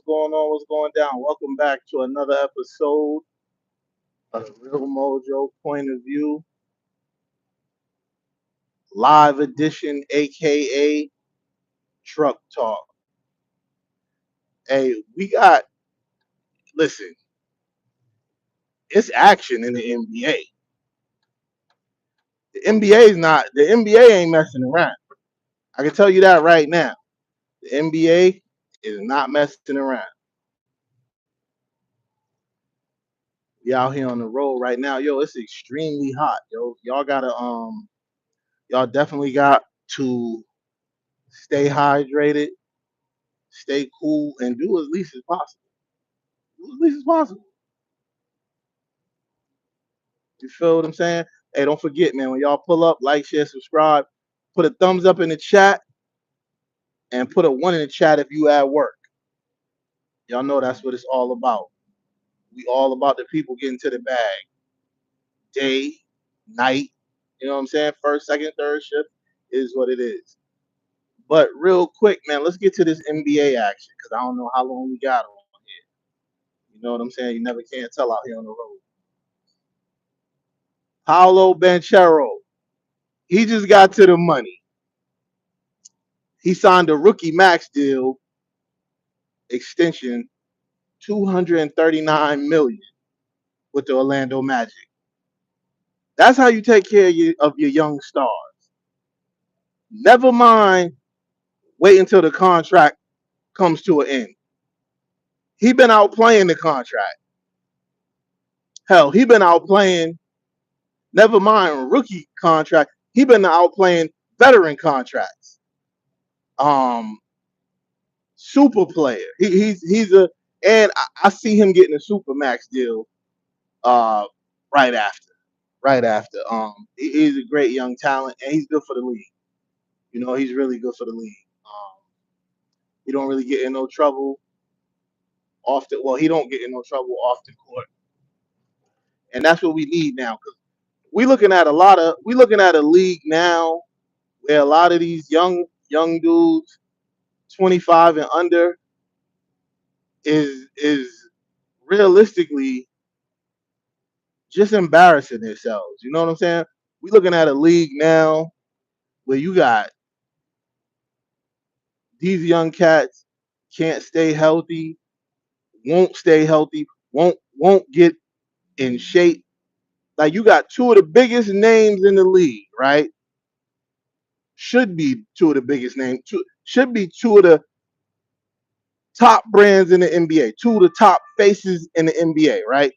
going on? What's going down? Welcome back to another episode of the Real Mojo Point of View Live Edition, aka Truck Talk. Hey, listen, it's action in the NBA. The NBA ain't messing around. I can tell you that right now. The NBA is not messing around. We out here on the road right now. Yo, it's extremely hot. Yo, y'all definitely got to stay hydrated, stay cool, and do as least as possible. Do as least as possible. You feel what I'm saying? Hey, don't forget, man, when y'all pull up, like, share, subscribe, put a thumbs up in the chat, and put a one in the chat if you at work. Y'all know that's what it's all about. We all about the people getting to the bag. Day, night, you know what I'm saying? First, second, third shift is what it is. But real quick, man, let's get to this NBA action because I don't know how long we got on here. You know what I'm saying? You never can tell out here on the road. Paolo Banchero, he just got to the money. He signed a rookie max deal extension, 239 million with the Orlando Magic. That's how you take care of your young stars. Never mind wait until the contract comes to an end. He been out playing the contract. Hell, he been out playing. Never mind rookie contract. He been out playing veteran contracts. Um, Super player. He's a and I see him getting a super max deal uh right after. Right after. He's a great young talent and he's good for the league. You know, he's really good for the league. He don't really get in no trouble off the well, he don't get in no trouble off the court. And that's what we need now. Cause we looking at a league now where a lot of these young dudes, 25 and under, is realistically just embarrassing themselves. You know what I'm saying? We looking at a league now where you got these young cats can't stay healthy, won't stay healthy, won't get in shape. Like you got two of the biggest names in the league, right? Should be two of the biggest names. Should be two of the top brands in the NBA, two of the top faces in the NBA, right?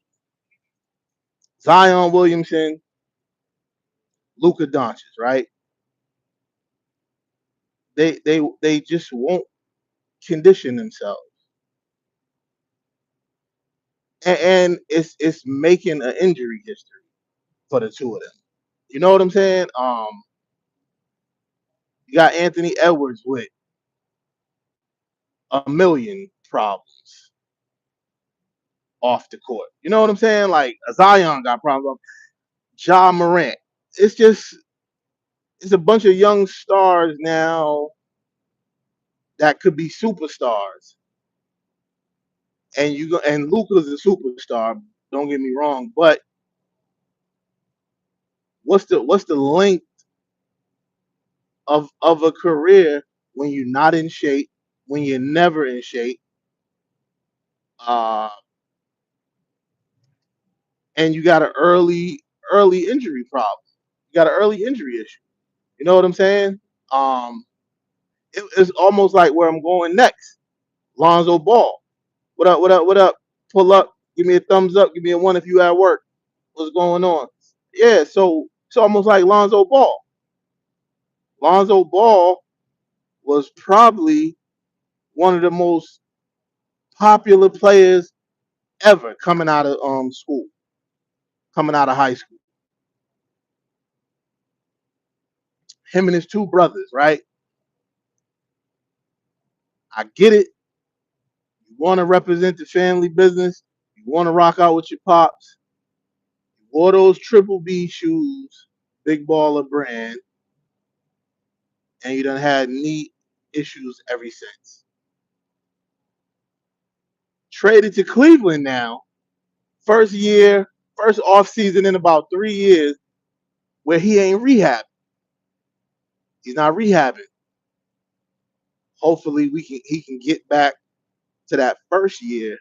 Zion Williamson, Luka Doncic, right? They just won't condition themselves, and it's making an injury history for the two of them. You know what I'm saying? You got Anthony Edwards with a million problems off the court. You know what I'm saying? Like Zion got problems. Ja Morant. It's just it's a bunch of young stars now that could be superstars. And Luka's a superstar. Don't get me wrong, but what's the length of a career when you're not in shape, when you're never in shape, uh, and you got an early injury problem. You got an early injury issue. You know what I'm saying? Um, it's almost like where I'm going next. Lonzo Ball. What up? What up? What up? Pull up. Give me a thumbs up. Give me a one if you at work. What's going on? Yeah. So it's almost like Lonzo Ball. Lonzo Ball was probably one of the most popular players ever coming out of school, coming out of high school. Him and his two brothers, right? I get it. You want to represent the family business. You want to rock out with your pops. You wore those Triple B shoes, big baller brand, and you done had knee issues ever since. traded to Cleveland now. First year, first off season in about 3 years where he ain't rehabbing. He's not rehabbing. Hopefully he can get back to that first year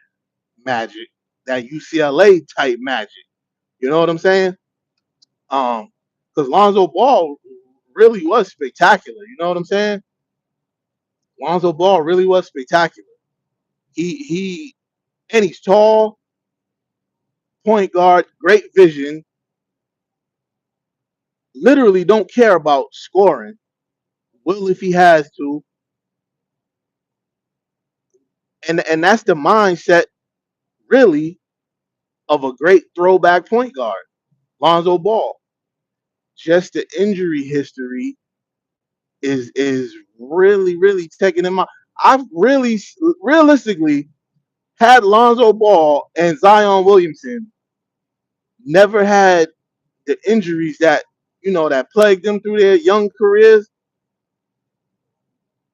magic, that UCLA type magic. You know what I'm saying? Because Lonzo Ball really was spectacular. You know what I'm saying? Lonzo Ball really was spectacular. He and he's tall, point guard, great vision. Literally don't care about scoring. Will if he has to, and that's the mindset really of a great throwback point guard, Lonzo Ball. Just the injury history is really taking him out. I've really realistically had Lonzo Ball and Zion Williamson never had the injuries that that plagued them through their young careers.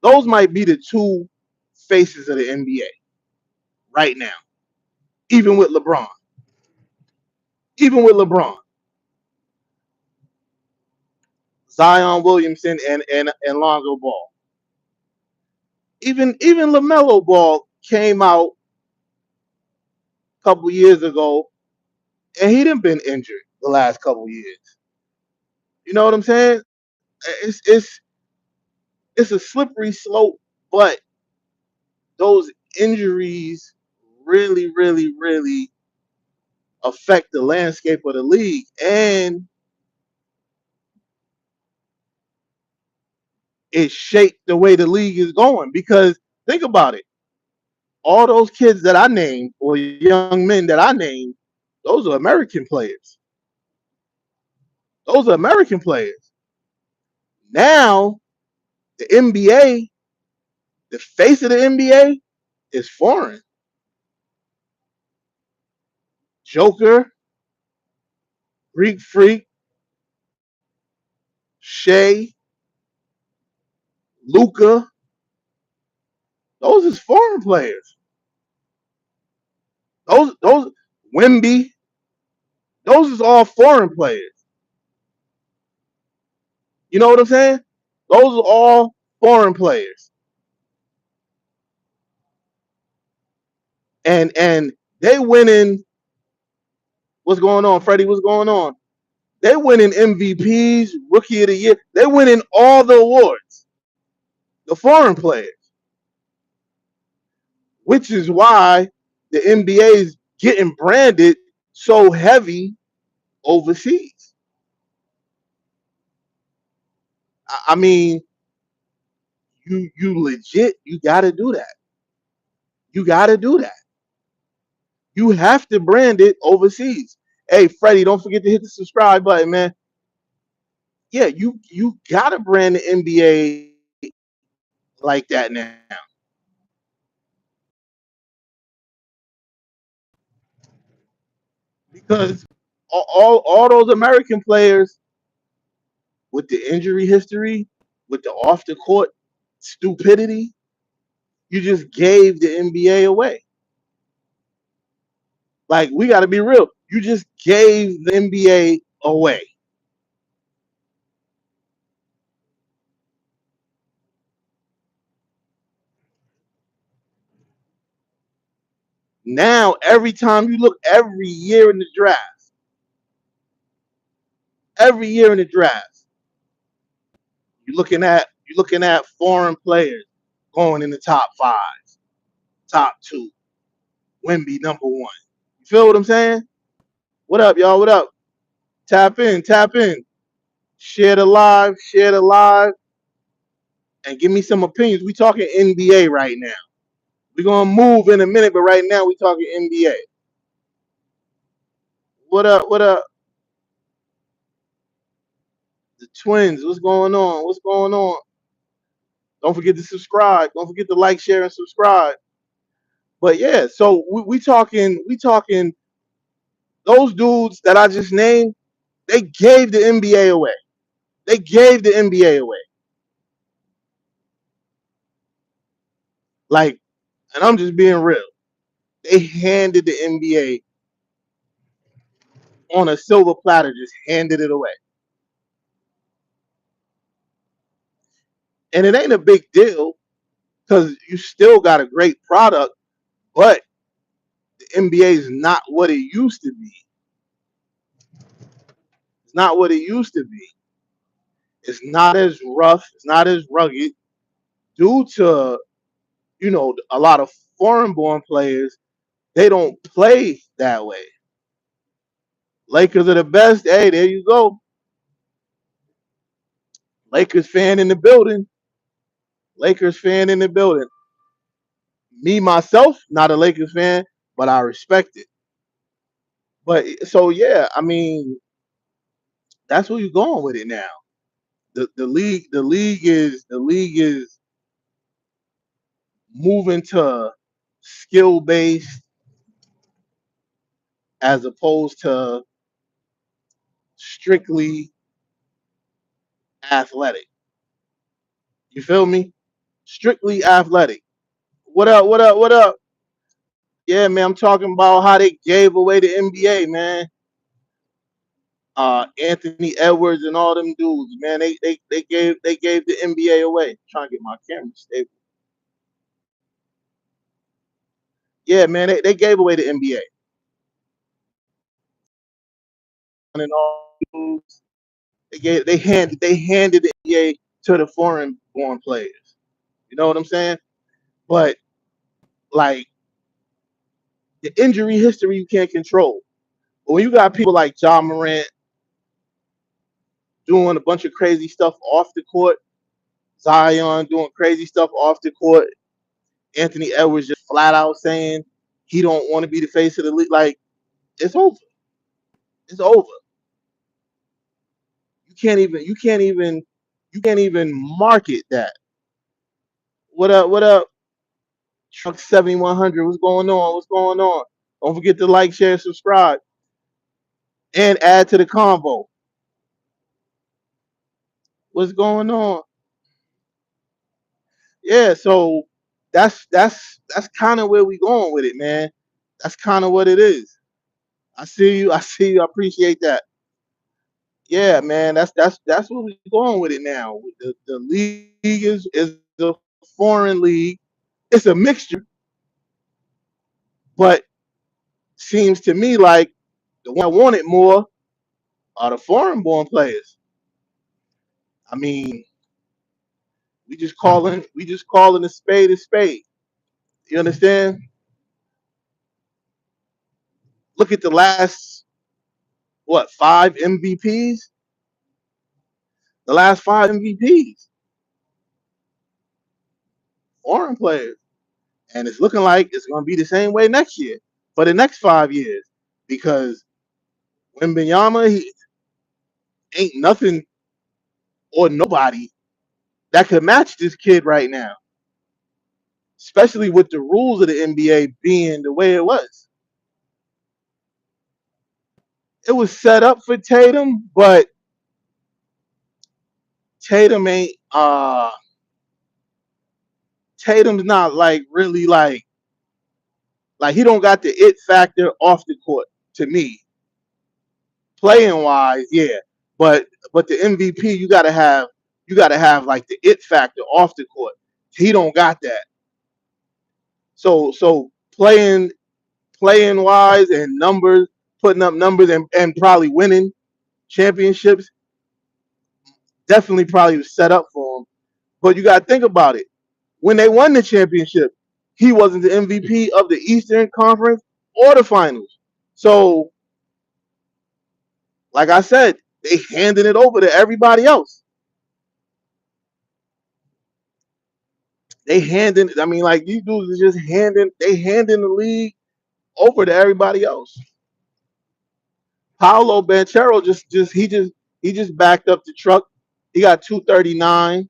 Those might be the two faces of the NBA right now. Even with LeBron. Even with LeBron. Zion Williamson and Lonzo Ball. Even LaMelo Ball came out a couple years ago and he didn't been injured the last couple years. You know what I'm saying? It's a slippery slope, but those injuries really affect the landscape of the league, and it shaped the way the league is going. Because think about it, all those kids that I named, or young men that I named, those are American players. Those are American players. Now the NBA, the face of the NBA, is foreign. Joker, Greek Freak, Shea, Luca, those is foreign players. Those Wimby, those is all foreign players. You know what I'm saying? Those are all foreign players. And they winning. What's going on, Freddie? What's going on? They winning MVPs, Rookie of the Year. They winning all the awards. The foreign players, which is why the NBA is getting branded so heavy overseas. I mean, you legit, you got to do that. You got to do that. You have to brand it overseas. Hey, Freddie, don't forget to hit the subscribe button, man. Yeah, you got to brand the NBA like that now. Because all those American players with the injury history, with the off the court stupidity, you just gave the NBA away. Like, we got to be real. You just gave the NBA away. Now, every time you look, every year in the draft, you're looking at foreign players going in the top 5, top 2, Wemby #1. You feel what I'm saying? What up, y'all? What up? Tap in, tap in. Share the live, and give me some opinions. We talking NBA right now. We're gonna move in a minute, but right now we talking NBA. What up? What up? The Twins. What's going on? What's going on? Don't forget to subscribe. Don't forget to like, share, and subscribe. But yeah, so we talking those dudes that I just named. They gave the NBA away. They gave the NBA away. Like, and I'm just being real. They handed the NBA on a silver platter, just handed it away. And it ain't a big deal because you still got a great product, but the NBA is not what it used to be. It's not what it used to be. It's not as rough. It's not as rugged due to, a lot of foreign born players. They don't play that way. Lakers are the best. Hey, there you go. Lakers fan in the building. Lakers fan in the building. Me, myself, not a Lakers fan, but I respect it. But so yeah, I mean, that's where you're going with it now. The league is moving to skill based as opposed to strictly athletic. You feel me? Strictly athletic. What up? What up? What up? Yeah, man. I'm talking about how they gave away the NBA, man. Anthony Edwards and all them dudes, man. They gave the NBA away. I'm trying to get my camera stable. Yeah, man. They gave away the NBA and all dudes. They handed the NBA to the foreign born players. You know what I'm saying? But like the injury history you can't control. But when you got people like John Morant doing a bunch of crazy stuff off the court, Zion doing crazy stuff off the court, Anthony Edwards just flat out saying he don't want to be the face of the league. Like it's over. It's over. You can't even market that. What up? What up? Truck 7100. What's going on? What's going on? Don't forget to like, share, subscribe, and add to the convo. What's going on? Yeah, so that's kind of where we going with it, man. That's kind of what it is. I see you. I see you. I appreciate that. Yeah, man. That's where we going with it now. The league is a foreign league. It's a mixture, but seems to me like the one I wanted more are the foreign born players. I mean, we just calling a spade a spade. You understand? Look at the last what 5 MVPs? The last 5 MVPs, foreign players. And it's looking like it's going to be the same way next year for the next 5 years because Wembenyama, he ain't nothing or nobody that could match this kid right now, especially with the rules of the NBA being the way it was. It was set up for Tatum, but Tatum ain't Tatum's not like really like he don't got the it factor off the court to me. Playing wise, yeah. But the MVP you gotta have like the it factor off the court. He don't got that. So playing wise and numbers, putting up numbers and probably winning championships, definitely probably was set up for him. But you gotta think about it. When they won the championship, he wasn't the MVP of the Eastern Conference or the finals. So, like I said, they handing it over to everybody else. They handing. I mean, like these dudes are just handing. They handing the league over to everybody else. Paolo Banchero just backed up the truck. He got 239.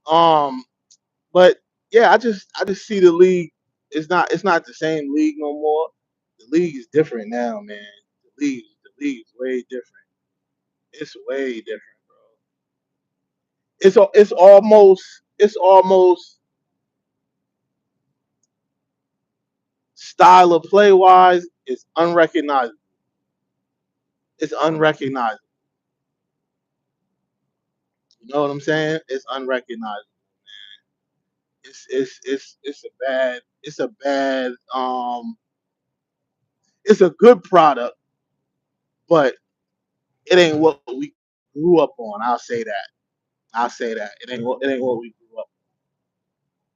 Um, but yeah, I just see the league. It's not the same league no more. The league is different now, man. The league is way different. It's way different, bro. It's almost style of play wise is unrecognizable. It's unrecognizable. You know what I'm saying? It's unrecognizable. It's a bad it's a good product, but it ain't what we grew up on. I'll say that. I'll say that. It ain't what we grew up.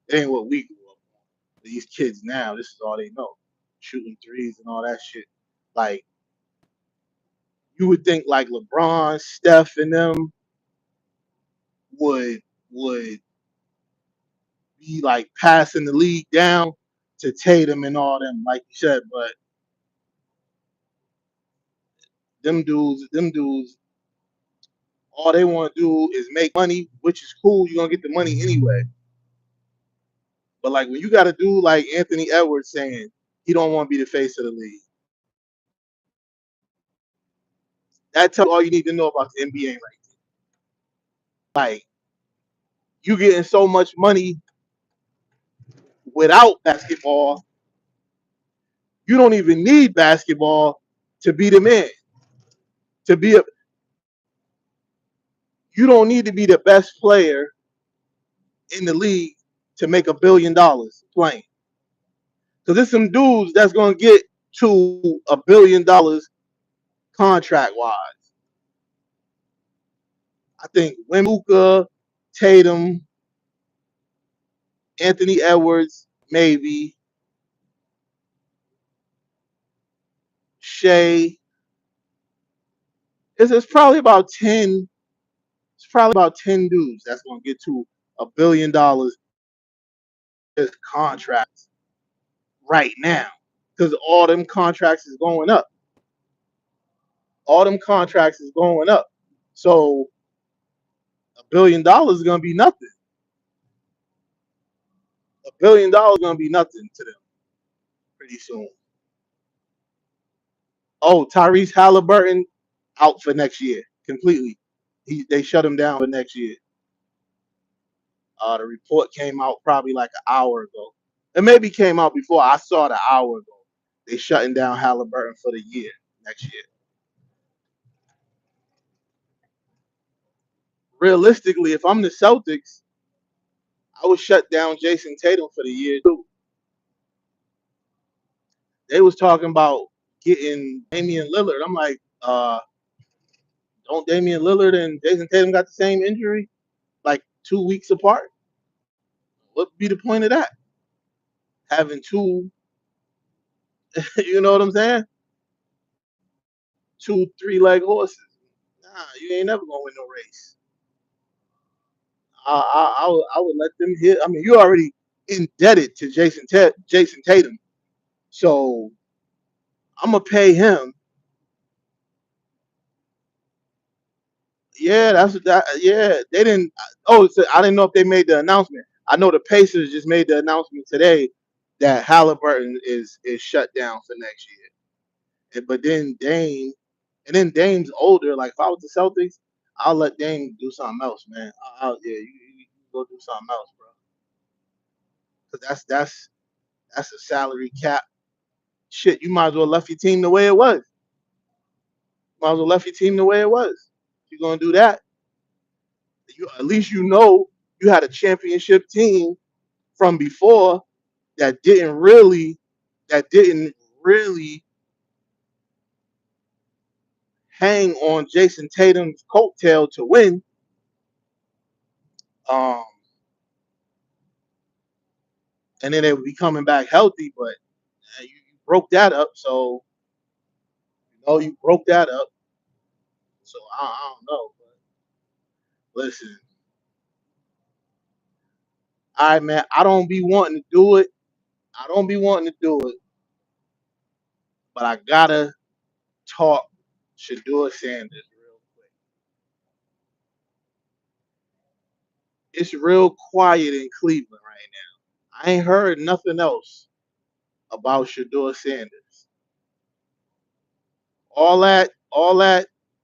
It ain't what we grew up on. These kids now, this is all they know. Shooting threes and all that shit. Like you would think like LeBron, Steph and them would would be like passing the league down to Tatum and all them, like you said, but them dudes, all they want to do is make money, which is cool. You're gonna get the money anyway. But like when you got to do like Anthony Edwards saying he don't want to be the face of the league, that tells you all you need to know about the NBA right now. Like you getting so much money without basketball, you don't even need basketball to be the man. To be a, you don't need to be the best player in the league to make $1 billion playing. Because there's some dudes that's gonna get to $1 billion contract wise. I think Wembuka, Tatum, Anthony Edwards, maybe Shea. It's probably about 10. It's probably about 10 dudes that's gonna get to $1 billion as contracts right now. Because all them contracts is going up. All them contracts is going up. So $1 billion is gonna be nothing. $1 billion is gonna be nothing to them pretty soon. Oh, Tyrese Halliburton out for next year completely. They shut him down for next year. The report came out probably like an hour ago. It maybe came out before. I saw it an hour ago. They shutting down Halliburton for the year next year. Realistically, if I'm the Celtics, I would shut down Jason Tatum for the year too. They was talking about getting Damian Lillard. I'm like, don't Damian Lillard and Jason Tatum got the same injury, like 2 weeks apart? What would be the point of that? Having two, you know what I'm saying? Two, 3 leg horses. Nah, you ain't never gonna win no race. I would let them hit. I mean, you're already indebted to Jason Tatum, so I'm gonna pay him. Yeah, that's that. Yeah, they didn't. Oh, so I didn't know if they made the announcement. I know the Pacers just made the announcement today that Halliburton is shut down for next year. But then Dame, and then Dame's older. Like if I was the Celtics, I'll let Dame do something else, man. Yeah, you go do something else, bro. Because that's a salary cap. Shit, you might as well left your team the way it was. Might as well left your team the way it was. If you're gonna do that, at least you know you had a championship team from before that didn't really hang on Jason Tatum's coattail to win. Um, and then they would be coming back healthy, but you broke that up. So you broke that up. So I don't know. But listen, all right, man. I don't be wanting to do it. I don't be wanting to do it, but I gotta talk Shador Sanders real quick. It's real quiet in Cleveland right now. I ain't heard nothing else about Shador Sanders. All that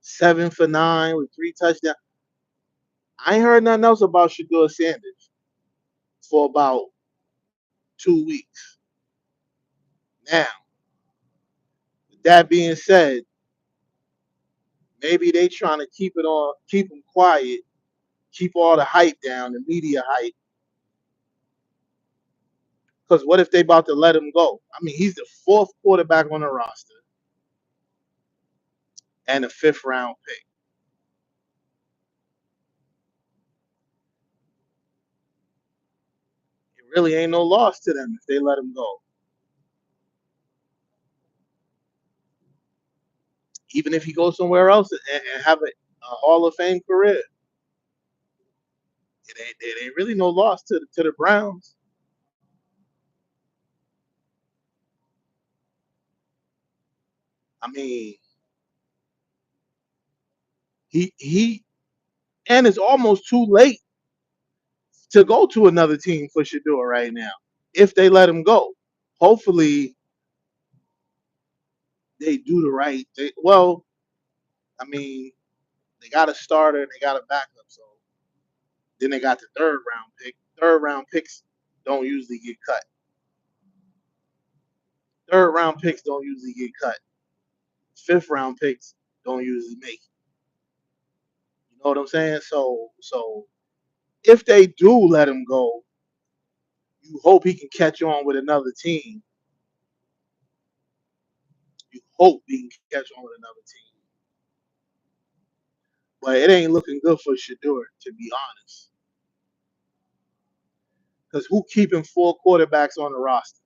7 for 9 with 3 touchdowns. I ain't heard nothing else about Shador Sanders for about 2 weeks. Now, with that being said, maybe they trying to keep him quiet, keep all the hype down, the media hype. Because what if they about to let him go? I mean, he's the fourth quarterback on the roster and a fifth round pick. It really ain't no loss to them if they let him go. Even if he goes somewhere else and have a Hall of Fame career, it ain't really no loss to the Browns. I mean, he and it's almost too late to go to another team for Shador right now if they let him go. Hopefully, they do the right thing. Well, I mean, they got a starter and they got a backup, so then they got the third round pick. Third round picks don't usually get cut. Third round picks don't usually get cut. Fifth round picks don't usually make it. You know what I'm saying? So if they do let him go, you hope he can catch on with another team. You hope he can catch on with another team. But it ain't looking good for Shador, to be honest. Because who keeping four quarterbacks on the roster?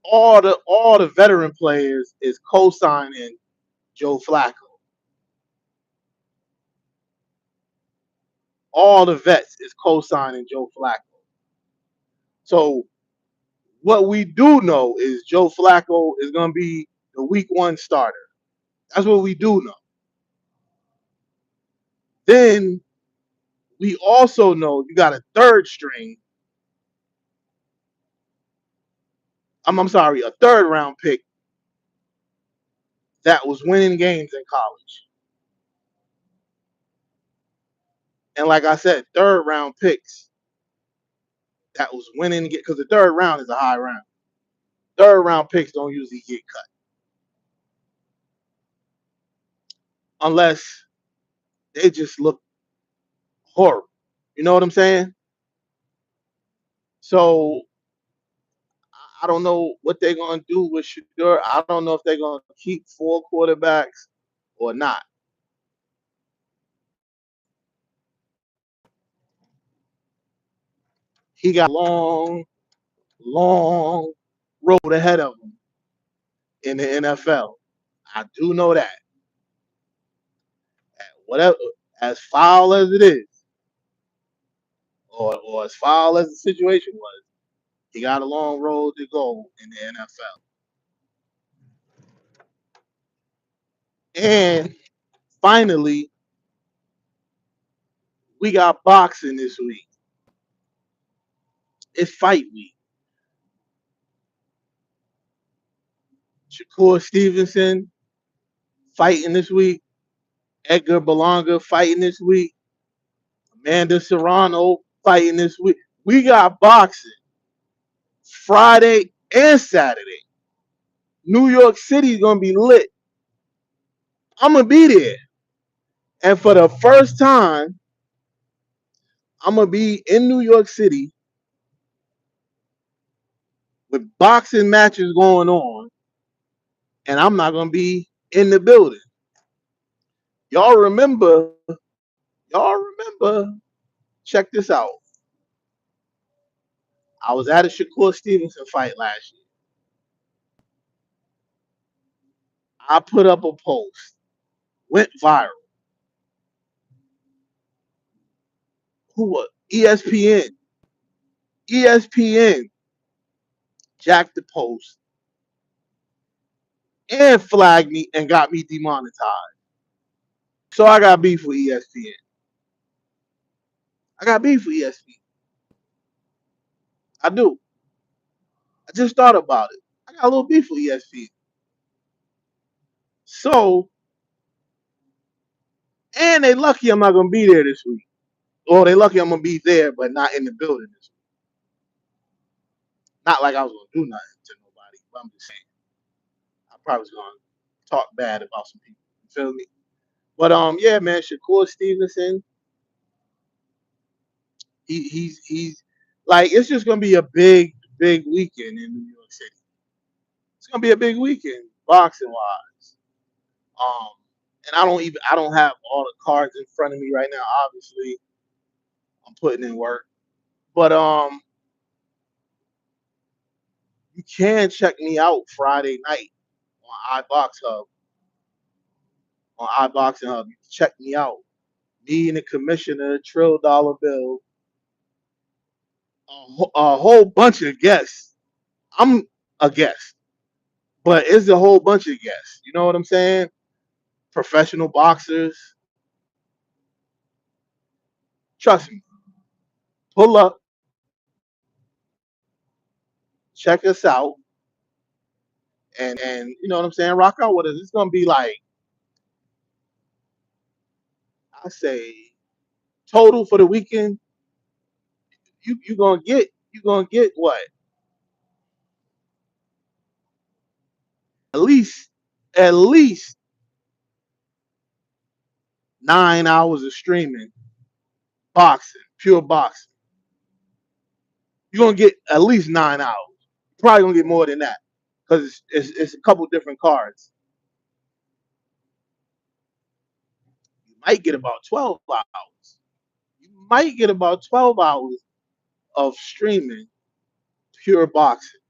All the veteran players is co-signing Joe Flacco. All the vets is co-signing Joe Flacco. So what we do know is Joe Flacco is going to be the week one starter. That's what we do know. Then we also know you got a third string. I'm sorry, a third round pick that was winning games in college. And like I said, third round picks that was winning because the third round is a high round. Third round picks don't usually get cut unless they just look horrible. You know what I'm saying? So I don't know what they're gonna do with Shador. I don't know if they're gonna keep four quarterbacks or not. He got a long road ahead of him in the NFL. I do know that. Whatever, as foul as it is, or as foul as the situation was, he got a long road to go in the NFL. And finally, we got boxing this week. It's fight week. Shakur Stevenson fighting this week. Edgar Berlanga fighting this week. Amanda Serrano fighting this week. We got boxing Friday and Saturday. New York City is gonna be lit. I'm gonna be there, and for the first time, I'm gonna be in New York City with boxing matches going on, and I'm not gonna be in the building. Y'all remember? Y'all remember? Check this out. I was at a Shakur Stevenson fight last year. I put up a post, went viral. Who was ESPN? ESPN jacked the post and flagged me and got me demonetized. So I got beef with ESPN. I got beef with ESPN. I do. I just thought about it. I got a little beef with ESPN. So, and they lucky I'm not gonna be there this week. Well, they lucky I'm gonna be there, but not in the building. Not like I was gonna do nothing to nobody. But I'm just saying, I probably was gonna talk bad about some people. You feel me? But yeah, man, Shakur Stevenson, he's like it's just gonna be a big weekend in New York City. It's gonna be a big weekend, boxing wise. Um, and I don't have all the cards in front of me right now. Obviously, I'm putting in work, but you can check me out Friday night on iBox Hub on iBoxing Hub. You can check me out. Me and the commissioner, Trill Dollar Bill, a whole bunch of guests. I'm a guest, but it's a whole bunch of guests. You know what I'm saying? Professional boxers. Trust me. Pull up, check us out, and you know what I'm saying. Rock out with us. It's gonna be like I say total for the weekend. You gonna get what at least at least 9 hours of streaming boxing, pure boxing. You're gonna get at least 9 hours. You're probably gonna get more than that because it's a couple different cards. You might get about 12 hours. You might get about 12 hours of streaming pure boxing.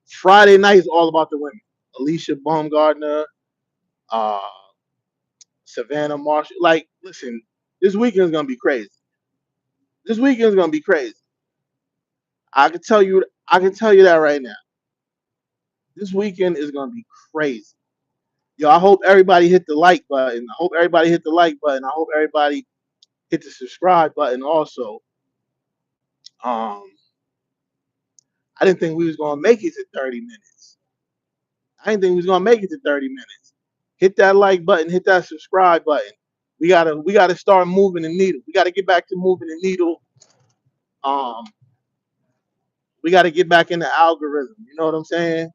Friday night is all about the women. Alicia Baumgartner, uh, Savannah Marshall. Like, listen, this weekend's gonna be crazy. This weekend's gonna be crazy. I can tell you that right now. This weekend is gonna be crazy. Yo, I hope everybody hit the like button. I hope everybody hit the like button. I hope everybody hit the subscribe button also. Um, I didn't think we was gonna make it to 30 minutes. I didn't think we was gonna make it to 30 minutes. Hit that like button, hit that subscribe button. We gotta start moving the needle. We gotta get back to moving the needle. Um, we gotta get back in the algorithm. You know what I'm saying?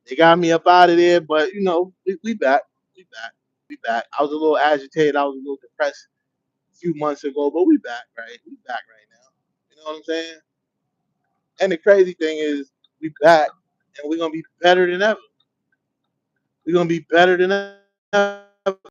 They got me up out of there, but you know, we back. We back. We back. I was a little agitated, I was a little depressed a few months ago, but we back, right? We back right now. You know what I'm saying? And the crazy thing is we back and we're gonna be better than ever. We're gonna be better than ever.